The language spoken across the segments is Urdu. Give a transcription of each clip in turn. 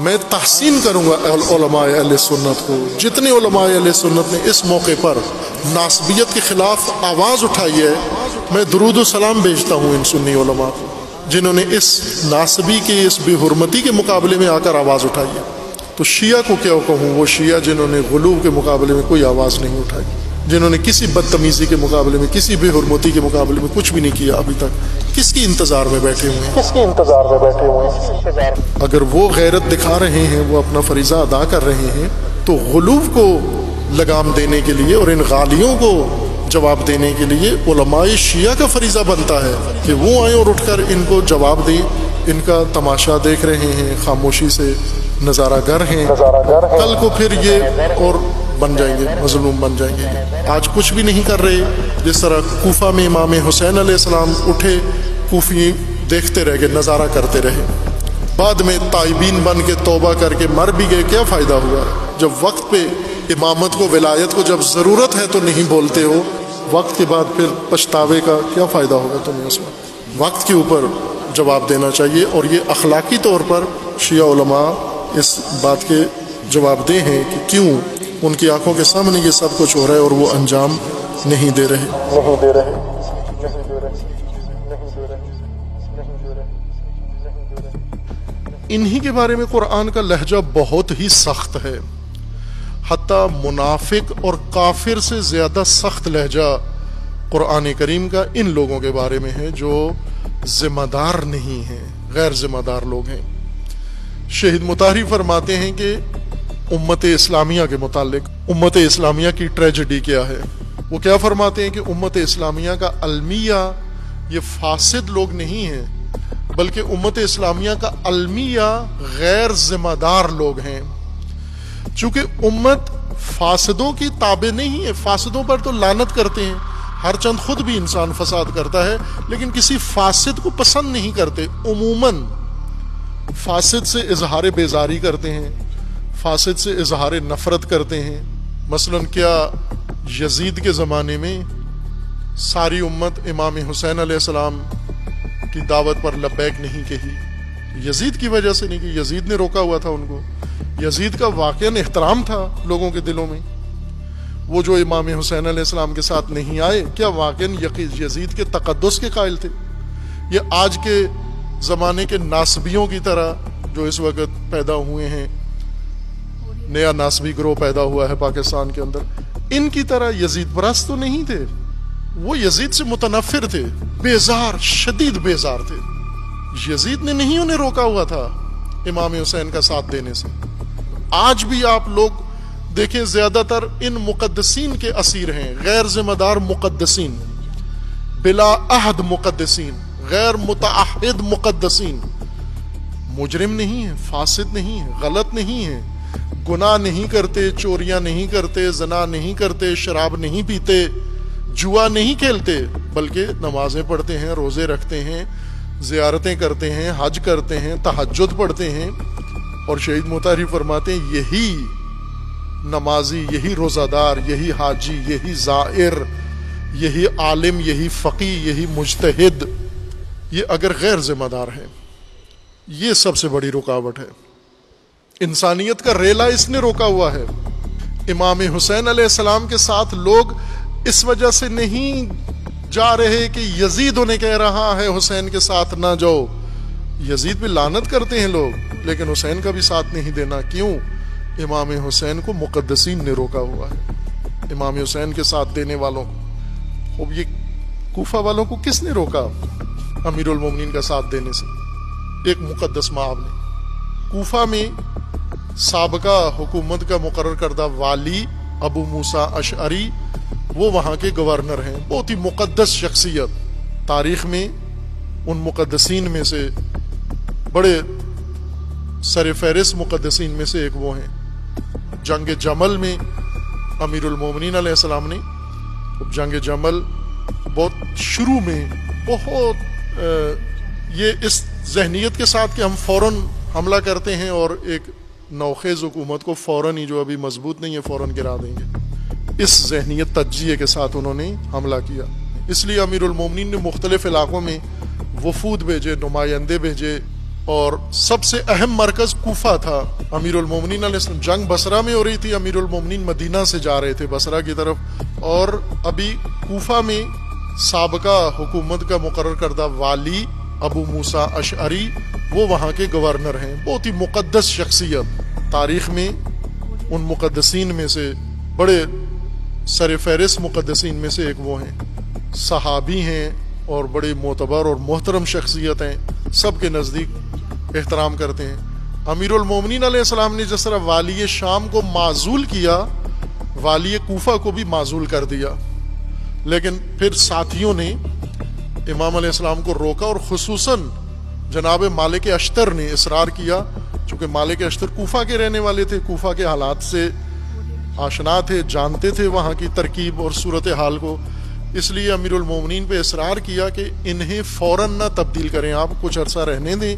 میں تحسین کروں گا علماء اہل سنت کو. جتنے علماء اہل سنت نے اس موقع پر ناسبیت کے خلاف آواز اٹھائی ہے، میں درود و سلام بھیجتا ہوں ان سنی علماء کو جنہوں نے اس ناسبی کے اس بے حرمتی کے مقابلے میں آ کر آواز اٹھائی ہے. تو شیعہ کو کیا کہوں، وہ شیعہ جنہوں نے غلو کے مقابلے میں کوئی آواز نہیں اٹھائی، جنہوں نے کسی بدتمیزی کے مقابلے میں، کسی بے حرمتی کے مقابلے میں کچھ بھی نہیں کیا ابھی تک، کس کی انتظار میں بیٹھے ہوئے ہیں؟ اگر وہ غیرت دکھا رہے ہیں، وہ اپنا فریضہ ادا کر رہے ہیں، تو غلو کو لگام دینے کے لیے اور ان غالیوں کو جواب دینے کے لیے علماء شیعہ کا فریضہ بنتا ہے کہ وہ آئیں اور اٹھ کر ان کو جواب دیں. ان کا تماشا دیکھ رہے ہیں، خاموشی سے نظارہ گر ہیں، کل کو پھر یہ اور بن جائیں گے، مظلوم بن جائیں گے. آج کچھ بھی نہیں کر رہے. جس طرح کوفہ میں امام حسین علیہ السلام اٹھے، کوفی دیکھتے رہ گئے، نظارہ کرتے رہے، بعد میں تائبین بن کے توبہ کر کے مر بھی گئے. کیا فائدہ ہوا جب وقت پہ امامت کو، ولایت کو جب ضرورت ہے تو نہیں بولتے ہو، وقت کے بعد پھر پچھتاوے کا کیا فائدہ ہوگا تمہیں اس وقت کے اوپر جواب دینا چاہیے. اور یہ اخلاقی طور پر شیعہ علماء اس بات کے جواب دہ ہیں کہ کیوں ان کی آنکھوں کے سامنے یہ سب کچھ ہو رہا ہے اور وہ انجام نہیں دے رہے. انہی کے بارے میں قرآن کا لہجہ بہت ہی سخت ہے، حتیٰ منافق اور کافر سے زیادہ سخت لہجہ قرآن کریم کا ان لوگوں کے بارے میں ہے جو ذمہ دار نہیں ہیں، غیر ذمہ دار لوگ ہیں. شہید مطہری فرماتے ہیں کہ امت اسلامیہ کے متعلق امت اسلامیہ کی ٹریجڈی کیا ہے. وہ کیا فرماتے ہیں کہ امت اسلامیہ کا المیہ یہ فاسد لوگ نہیں ہیں، بلکہ امت اسلامیہ کا المیہ غیر ذمہ دار لوگ ہیں. چونکہ امت فاسدوں کی تابع نہیں ہے. فاسدوں پر تو لعنت کرتے ہیں، ہر چند خود بھی انسان فساد کرتا ہے، لیکن کسی فاسد کو پسند نہیں کرتے. عموماً فاسد سے اظہار بیزاری کرتے ہیں، فاسد سے اظہار نفرت کرتے ہیں. مثلا کیا یزید کے زمانے میں ساری امت امام حسین علیہ السلام کی دعوت پر لبیک نہیں کہی؟ یزید کی وجہ سے نہیں کہ یزید نے روکا ہوا تھا ان کو. یزید کا واقعاً احترام تھا لوگوں کے دلوں میں. وہ جو امام حسین علیہ السلام کے ساتھ نہیں آئے، کیا واقعاً یزید کے تقدس کے قائل تھے؟ یہ آج کے زمانے کے ناسبیوں کی طرح جو اس وقت پیدا ہوئے ہیں، نیا ناسبی گروہ پیدا ہوا ہے پاکستان کے اندر، ان کی طرح یزید پرست تو نہیں تھے. وہ یزید سے متنفر تھے، بیزار، شدید بیزار تھے. یزید نے نہیں انہیں روکا ہوا تھا امام حسین کا ساتھ دینے سے. آج بھی آپ لوگ دیکھیں زیادہ تر ان مقدسین کے اسیر ہیں، غیر ذمہ دار مقدسین، بلا عہد مقدسین، غیر متعہد مقدسین. مجرم نہیں ہیں، فاسد نہیں ہیں، غلط نہیں ہیں، گناہ نہیں کرتے، چوریاں نہیں کرتے، زنا نہیں کرتے، شراب نہیں پیتے، جوا نہیں کھیلتے، بلکہ نمازیں پڑھتے ہیں، روزے رکھتے ہیں، زیارتیں کرتے ہیں، حج کرتے ہیں، تہجد پڑھتے ہیں. اور شہید مطہری فرماتے ہیں یہی نمازی، یہی روزہ دار، یہی حاجی، یہی زائر، یہی عالم، یہی فقی، یہی مجتہد، یہ اگر غیر ذمہ دار ہے، یہ سب سے بڑی رکاوٹ ہے. انسانیت کا ریلا اس نے روکا ہوا ہے. امام حسین علیہ السلام کے ساتھ لوگ اس وجہ سے نہیں جا رہے کہ یزید انہیں کہہ رہا ہے حسین کے ساتھ نہ جاؤ. یزید پہ لعنت کرتے ہیں لوگ، لیکن حسین کا بھی ساتھ نہیں دینا. کیوں؟ امام حسین کو مقدسین نے روکا ہوا ہے، امام حسین کے ساتھ دینے والوں کو. اب یہ کوفہ والوں کو کس نے روکا امیر المومنین کا ساتھ دینے سے؟ ایک مقدس مآب نے. کوفہ میں سابقہ حکومت کا مقرر کردہ والی ابو موسیٰ اشعری، وہ وہاں کے گورنر ہیں، بہت ہی مقدس شخصیت. تاریخ میں ان مقدسین میں سے بڑے سر فہرست مقدسین میں سے ایک وہ ہیں. جنگ جمل میں امیر المومنین علیہ السلام نے، جنگ جمل بہت شروع میں بہت یہ اس ذہنیت کے ساتھ کہ ہم فوراً حملہ کرتے ہیں اور ایک نوخیز حکومت کو فوراً ہی جو ابھی مضبوط نہیں ہے فوراً گرا دیں گے، اس ذہنیت تجزیے کے ساتھ انہوں نے حملہ کیا. اس لیے امیر المومنین نے مختلف علاقوں میں وفود بھیجے، نمائندے بھیجے، اور سب سے اہم مرکز کوفہ تھا۔ امیر المومنین علیہ السلام، جنگ بصرہ میں ہو رہی تھی، امیر المومنین مدینہ سے جا رہے تھے بصرہ کی طرف، اور ابھی کوفہ میں سابقہ حکومت کا مقرر کردہ والی ابو موسیٰ اشعری وہ وہاں کے گورنر ہیں، بہت ہی مقدس شخصیت، تاریخ میں ان مقدسین میں سے بڑے سر فہرست مقدسین میں سے ایک وہ ہیں، صحابی ہیں اور بڑے معتبر اور محترم شخصیت ہیں، سب کے نزدیک احترام کرتے ہیں۔ امیر المومنین علیہ السلام نے جس طرح والی شام کو معزول کیا، والی کوفہ کو بھی معزول کر دیا، لیکن پھر ساتھیوں نے امام علیہ السلام کو روکا، اور خصوصاً جناب مالک اشتر نے اصرار کیا، چونکہ مالک اشتر کوفہ کے رہنے والے تھے، کوفہ کے حالات سے آشنا تھے، جانتے تھے وہاں کی ترکیب اور صورتحال کو، اس لیے امیر المومنین پہ اصرار کیا کہ انہیں فوراً نہ تبدیل کریں، آپ کچھ عرصہ رہنے دیں،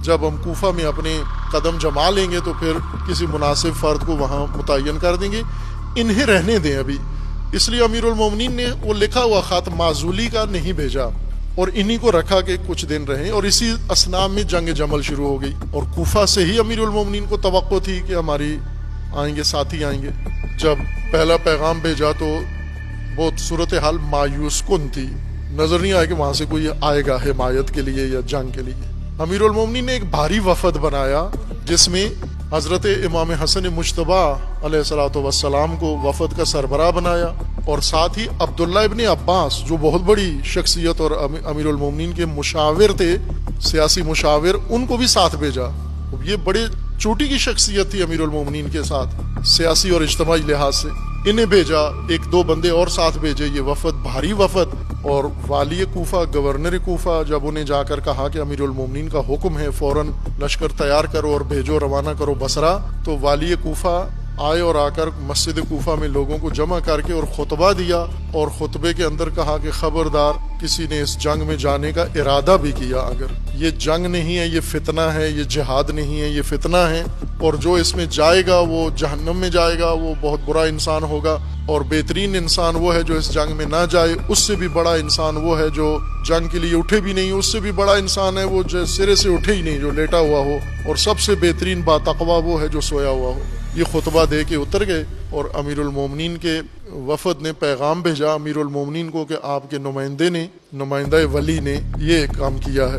جب ہم کوفہ میں اپنے قدم جما لیں گے تو پھر کسی مناسب فرد کو وہاں متعین کر دیں گے، انہیں رہنے دیں ابھی۔ اس لیے امیر المومنین نے وہ لکھا ہوا خط معزولی کا نہیں بھیجا، اور انہی کو رکھا کہ کچھ دن رہیں، اور اسی اثناء میں جنگ جمل شروع ہو گئی، اور کوفہ سے ہی امیر المومنین کو توقع تھی کہ ہماری آئیں گے، ساتھی آئیں گے۔ جب پہلا پیغام بھیجا تو بہت صورتحال مایوس کن تھی، نظر نہیں آیا کہ وہاں سے کوئی آئے گا حمایت کے لیے یا جنگ کے لیے۔ امیر المومنین نے ایک بھاری وفد بنایا، جس میں حضرت امام حسن مجتبیٰ علیہ الصلوۃ والسلام کو وفد کا سربراہ بنایا، اور ساتھ ہی عبداللہ ابن عباس جو بہت بڑی شخصیت اور امیر المومنین کے مشاور تھے، سیاسی مشاور، ان کو بھی ساتھ بھیجا۔ یہ بڑے چوٹی کی شخصیت تھی امیر المومنین کے ساتھ سیاسی اور اجتماعی لحاظ سے، انہیں بھیجا، ایک دو بندے اور ساتھ بھیجے، یہ وفد بھاری وفد۔ اور والی کوفہ، گورنر کوفہ جب انہیں جا کر کہا کہ امیر المومنین کا حکم ہے فوراً لشکر تیار کرو اور بھیجو، روانہ کرو بصرہ، تو والی کوفہ آئے اور آ کر مسجد کوفہ میں لوگوں کو جمع کر کے اور خطبہ دیا، اور خطبے کے اندر کہا کہ خبردار کسی نے اس جنگ میں جانے کا ارادہ بھی کیا، اگر یہ جنگ نہیں ہے، یہ فتنہ ہے، یہ جہاد نہیں ہے، یہ فتنہ ہے، اور جو اس میں جائے گا وہ جہنم میں جائے گا، وہ بہت برا انسان ہوگا، اور بہترین انسان وہ ہے جو اس جنگ میں نہ جائے، اس سے بھی بڑا انسان وہ ہے جو جنگ کے لیے اٹھے بھی نہیں، اس سے بھی بڑا انسان ہے وہ جو سرے سے اٹھے ہی نہیں، جو لیٹا ہوا ہو، اور سب سے بہترین باتقویٰ وہ ہے جو سویا ہوا ہو۔ یہ خطبہ دے کے اتر گئے، اور امیر المومنین کے وفد نے پیغام بھیجا امیر المومنین کو کہ آپ کے نمائندہ ولی نے یہ کام کیا ہے۔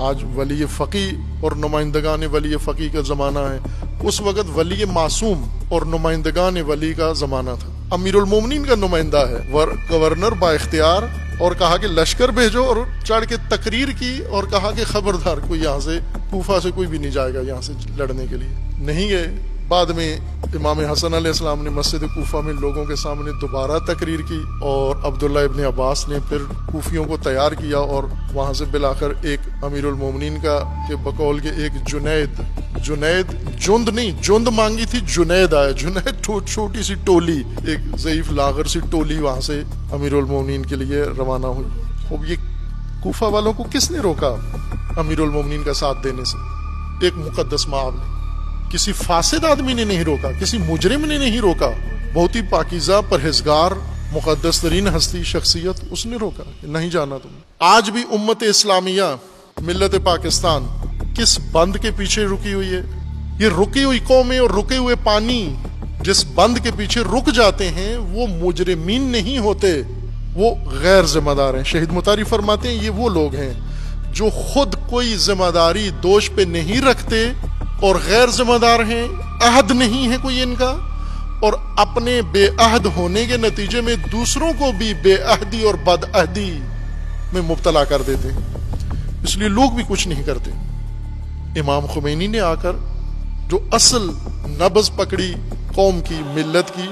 آج ولی فقی اور نمائندگان ولی فقی کا زمانہ ہے، اس وقت ولی معصوم اور نمائندگان ولی کا زمانہ تھا۔ امیر المومنین کا نمائندہ ہے، گورنر با اختیار، اور کہا کہ لشکر بھیجو، اور چڑھ کے تقریر کی اور کہا کہ خبردار کوئی یہاں سے کوفہ سے کوئی بھی نہیں جائے گا یہاں سے لڑنے کے لیے، نہیں گئے۔ بعد میں امام حسن علیہ السلام نے مسجد کوفہ میں لوگوں کے سامنے دوبارہ تقریر کی، اور عبداللہ ابن عباس نے پھر کوفیوں کو تیار کیا، اور وہاں سے بالآخر ایک امیر المومنین کا کہ بقول کے ایک جنید جند نہیں، جند مانگی تھی، جنید آیا، جنید چھوٹی سی ٹولی، ایک ضعیف لاغر سی ٹولی وہاں سے امیر المومنین کے لیے روانہ ہوئی۔ اب یہ کوفہ والوں کو کس نے روکا امیر المومنین کا ساتھ دینے سے؟ ایک مقدس مآب نے، کسی فاسد آدمی نے نہیں روکا، کسی مجرم نے نہیں روکا، بہت ہی پاکیزہ پرہیزگار مقدس ترین ہستی شخصیت، اس نے روکا کہ نہیں جانا تم۔ آج بھی امت اسلامیہ، ملت پاکستان کس بند کے پیچھے رکی ہوئی ہے؟ یہ رکی ہوئی قومیں اور رکے ہوئے پانی جس بند کے پیچھے رک جاتے ہیں وہ مجرمین نہیں ہوتے، وہ غیر ذمہ دار ہیں۔ شہید مطاری فرماتے ہیں یہ وہ لوگ ہیں جو خود کوئی ذمہ داری دوش پہ نہیں رکھتے اور غیر ذمہ دار ہیں، عہد نہیں ہے کوئی ان کا، اور اپنے بے عہد ہونے کے نتیجے میں دوسروں کو بھی بے عہدی اور بد عہدی میں مبتلا کر دیتے ہیں، اس لیے لوگ بھی کچھ نہیں کرتے۔ امام خمینی نے آ کر جو اصل نبض پکڑی قوم کی، ملت کی،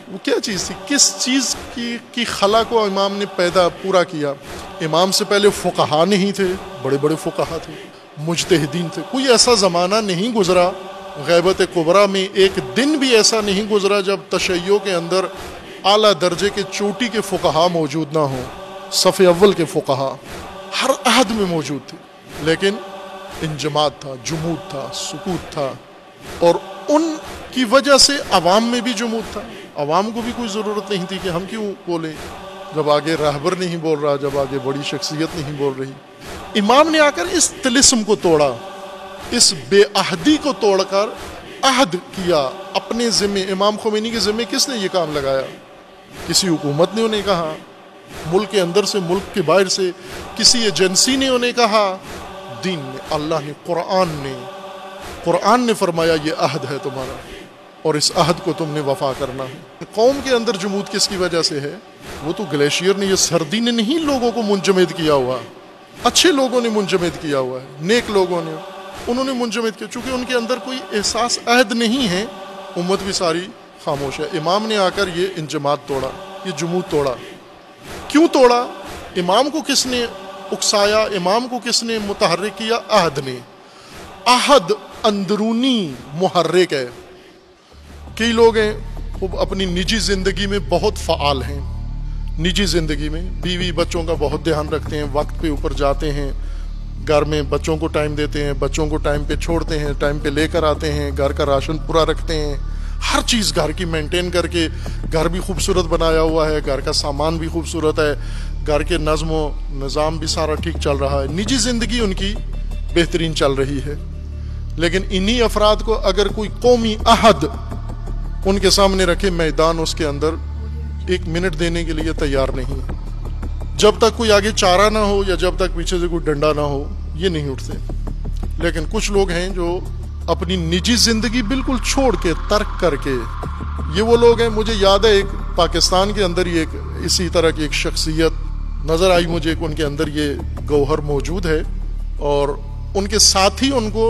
وہ کیا چیز تھی؟ کس چیز کی خلا کو امام نے پورا کیا؟ امام سے پہلے فقہا نہیں تھے، بڑے بڑے فقہا تھے، مجتہدین تھے، کوئی ایسا زمانہ نہیں گزرا غیبت کبریٰ میں، ایک دن بھی ایسا نہیں گزرا جب تشیع کے اندر اعلیٰ درجے کے چوٹی کے فقہا موجود نہ ہوں، صف اول کے فقہا ہر عہد میں موجود تھے، لیکن انجماد تھا، جمود تھا، سکوت تھا، اور ان کی وجہ سے عوام میں بھی جمود تھا، عوام کو بھی کوئی ضرورت نہیں تھی کہ ہم کیوں بولیں، جب آگے راہبر نہیں بول رہا، جب آگے بڑی شخصیت نہیں بول رہی، امام نے آ کر اس طلسم کو توڑا، اس بے عہدی کو توڑ کر عہد کیا اپنے ذمے۔ امام خمینی کے ذمے کس نے یہ کام لگایا؟ کسی حکومت نے انہیں کہا، ملک کے اندر سے، ملک کے باہر سے کسی ایجنسی نے انہیں کہا؟ دین نے، اللہ نے، قرآن نے فرمایا یہ عہد ہے تمہارا اور اس عہد کو تم نے وفا کرنا ہے۔ قوم کے اندر جمود کس کی وجہ سے ہے؟ وہ تو گلیشیئر نے، یہ سردی نے نہیں لوگوں کو منجمد کیا ہوا، اچھے لوگوں نے منجمد کیا ہوا ہے، نیک لوگوں نے، انہوں نے منجمد کیا۔ چونکہ ان کے اندر کوئی احساس عہد نہیں ہے، امت بھی ساری خاموش ہے۔ امام نے آ کر یہ انجماد توڑا، یہ جمود توڑا۔ کیوں توڑا؟ امام کو کس نے اکسایا؟ امام کو کس نے متحرک کیا؟ عہد نے۔ عہد اندرونی محرک ہے۔ کئی لوگ ہیں وہ اپنی نجی زندگی میں بہت فعال ہیں، نجی زندگی میں بیوی بچوں کا بہت دھیان رکھتے ہیں، وقت پہ اوپر جاتے ہیں، گھر میں بچوں کو ٹائم دیتے ہیں، بچوں کو ٹائم پہ چھوڑتے ہیں، ٹائم پہ لے کر آتے ہیں، گھر کا راشن پورا رکھتے ہیں، ہر چیز گھر کی مینٹین کر کے، گھر بھی خوبصورت بنایا ہوا ہے، گھر کا سامان بھی خوبصورت ہے، گھر کے نظم و نظام بھی سارا ٹھیک چل رہا ہے، نجی زندگی ان کی بہترین چل رہی ہے۔ لیکن انہی افراد کو اگر کوئی قومی عہد ان کے سامنے رکھے، میدان اس کے اندر ایک منٹ دینے کے لیے تیار نہیں۔ جب تک کوئی آگے چارہ نہ ہو یا جب تک پیچھے سے کوئی ڈنڈا نہ ہو، یہ نہیں اٹھتے۔ لیکن کچھ لوگ ہیں جو اپنی نجی زندگی بالکل چھوڑ کے، ترک کر کے، یہ وہ لوگ ہیں۔ مجھے یاد ہے ایک پاکستان کے اندر ایک اسی طرح کی ایک شخصیت نظر آئی مجھے کہ ان کے اندر یہ گوہر موجود ہے، اور ان کے ساتھی ان کو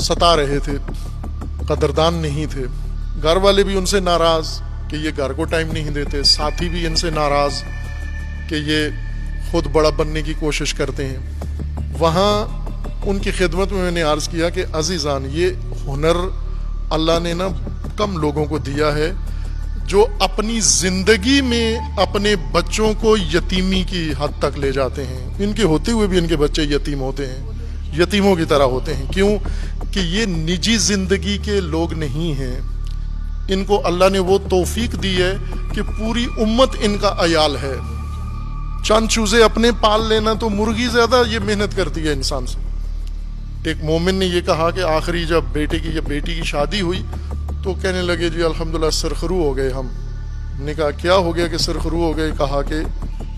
ستا رہے تھے، قدردان نہیں تھے، گھر والے بھی ان سے ناراض کہ یہ گھر کو ٹائم نہیں دیتے، ساتھی بھی ان سے ناراض کہ یہ خود بڑا بننے کی کوشش کرتے ہیں۔ وہاں ان کی خدمت میں نے عرض کیا کہ عزیزان، یہ ہنر اللہ نے نا کم لوگوں کو دیا ہے جو اپنی زندگی میں اپنے بچوں کو یتیمی کی حد تک لے جاتے ہیں۔ ان کے ہوتے ہوئے بھی ان کے بچے یتیم ہوتے ہیں، یتیموں کی طرح ہوتے ہیں۔ کیوں؟ کہ یہ نجی زندگی کے لوگ نہیں ہیں، ان کو اللہ نے وہ توفیق دی ہے کہ پوری امت ان کا عیال ہے۔ چند چوزے اپنے پال لینا تو مرغی زیادہ یہ محنت کرتی ہے انسان سے۔ ایک مومن نے یہ کہا کہ آخری جب بیٹے کی یا بیٹی کی شادی ہوئی تو کہنے لگے جی الحمدللہ سرخرو ہو گئے ہم نے کہا کیا ہو گیا کہ سرخرو ہو گئے؟ کہا کہ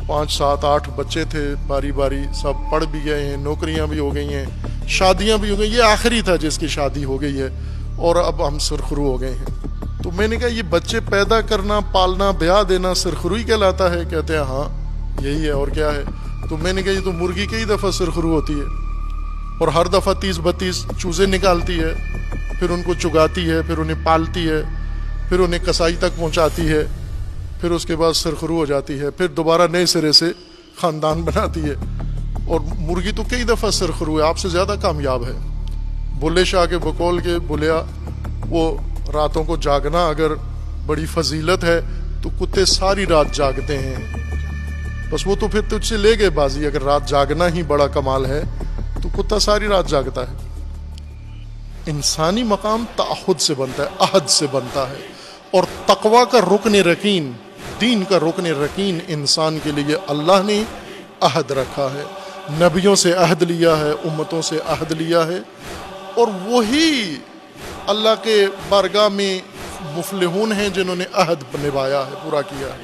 5 7 8 بچے تھے، باری باری سب پڑھ بھی گئے ہیں، نوکریاں بھی ہو گئی ہیں، شادیاں بھی ہو گئی، یہ آخری تھا جس کی شادی ہو گئی ہے اور اب ہم سرخرو ہو گئے ہیں۔ تو میں نے کہا یہ بچے پیدا کرنا، پالنا، بیاہ دینا سرخروئی کہلاتا ہے؟ کہتے ہیں ہاں یہی ہے، اور کیا ہے؟ تو میں نے کہا یہ تو مرغی کئی دفعہ سرخرو ہوتی ہے اور ہر دفعہ 30 32 چوزے نکالتی ہے، پھر ان کو چگاتی ہے، پھر انہیں پالتی ہے، پھر انہیں کسائی تک پہنچاتی ہے، پھر اس کے بعد سرخرو ہو جاتی ہے، پھر دوبارہ نئے سرے سے خاندان بناتی ہے۔ اور مرغی تو کئی دفعہ سرخرو ہے، آپ سے زیادہ کامیاب ہے۔ بلے شاہ کے بقول کے بولیا وہ راتوں کو جاگنا اگر بڑی فضیلت ہے تو کتے ساری رات جاگتے ہیں، بس وہ تو پھر تجھ سے لے گئے بازی۔ اگر رات جاگنا ہی بڑا کمال ہے تو کتا ساری رات جاگتا ہے۔ انسانی مقام تعہد سے بنتا ہے، عہد سے بنتا ہے، اور تقوی کا رکن رکین، دین کا رکن رکین انسان کے لیے اللہ نے عہد رکھا ہے، نبیوں سے عہد لیا ہے، امتوں سے عہد لیا ہے، اور وہی اللہ کے بارگاہ میں مفلحون ہیں جنہوں نے عہد نبھایا ہے، پورا کیا ہے۔